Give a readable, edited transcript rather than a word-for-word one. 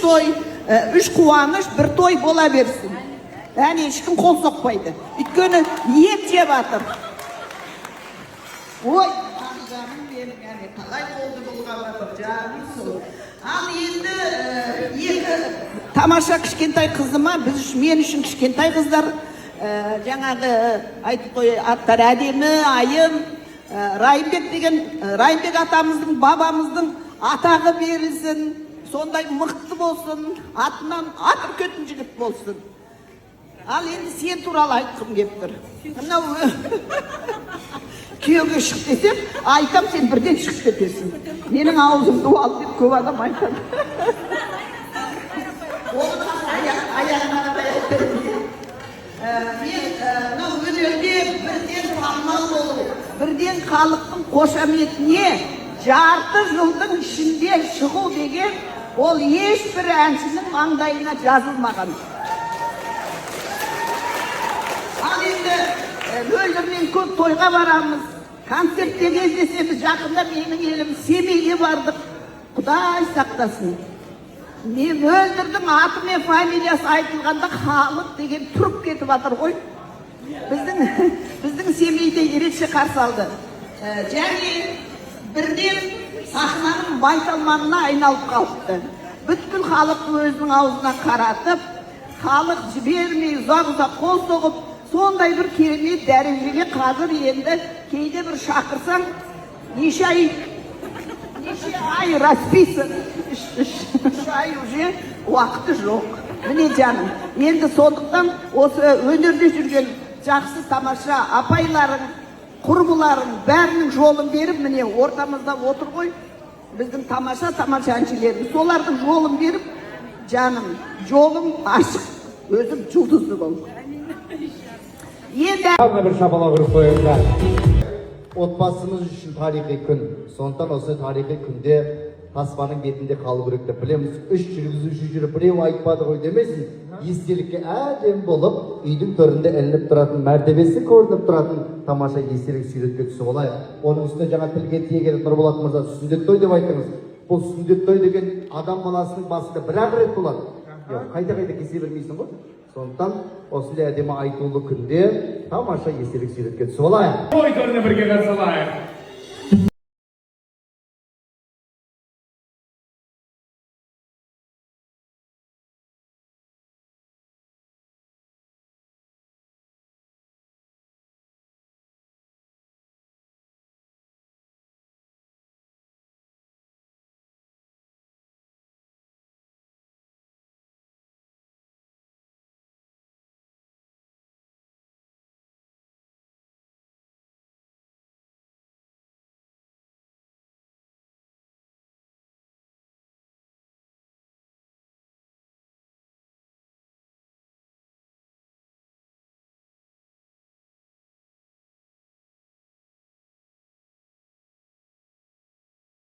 той, үш қуаныш, бір той бола берсін. Әне ешкім қол соқпайды. Өйткені ет жеп жатыр. Ой, жаным менің, әне қалай қолды болған жатыр, жаным сол. Ал енді екі тамаша кішкентай қызыма, мен үшін кішкентай қыздар, жаңағы айтып қой, аттар әдемі, айым, Райымбек атамыздың, бабамыздың атағы берілсін, сондай мықты болсын, атынан ат үркетін жігіт болсын. Ал енді сен туралы айтқым кеп тұр. Мынау күйеуге шық десем, айтам, сен бірден шық кетесің. Менің аузымды ал деп көп адам айтады. Аяғына қарай айтады. Мен өнерде бірден танымал болу, бірден халықтың қошаметіне жарты жылдың ішінде шығу деген, ол ешбір әншінің маңдайына жазылмаған. Ал енді мөлдірмен көп тойға барамыз, концертте кездесеміз, жақында менің елім Семейге бардық. Құдай сақтасын. Мен мөлдірдің аты мен фамилиясы айтылғанда халық деген тұрып кетіп жатыр ғой. Біздің Семейде ерекше қарсы алды. Және бірден сахнаның байталманына айналып қалыпты. Бүткіл халықты өзінің аузына қаратып, халық жібермей ұзақ қол соғып, сондай бір керемет дәрежеге қазір енді кейде бір шақырсаң, неше ай расписан, үш ай уже уақыты жоқ. Міне жаным, енді сондықтан осы өнерде жүрген жақсы тамаша апайларың, құрбыларың бәрінің жолын беріп, міне ортамызда отыр ғой, біздің тамаша әншілеріміз. Солардың жолын беріп, жаным, жолың ашық, өзім жұлдызды бол. Енді бір шапалақ ұрып қойыңдар. Отбасымыз үшін тарихи күн. Сондықтан осы тарихи күнде таспаның бетінде қалу керек деп білеміз. Үш жүргізуші жүріп біреу айтпады ғой демесін. Естелікке әдем болып, үйдің төрінде ілініп тұратын, мәртебесі көрініп тұратын тамаша естелік суретке түсіп олайық. Оның үстіне жаңа тілге тиек етіп Нұрболат мырза сүндет той деп айтыңыз. Бұл сүндет той деген адам баласының басында бір-ақ рет болады. Қайта кесе бермейсің ғой. Сондықтан осындай әдемі айтулы күнде тамаша естелік суретке түсіп олайық. Той төріне бірге қатысалайық.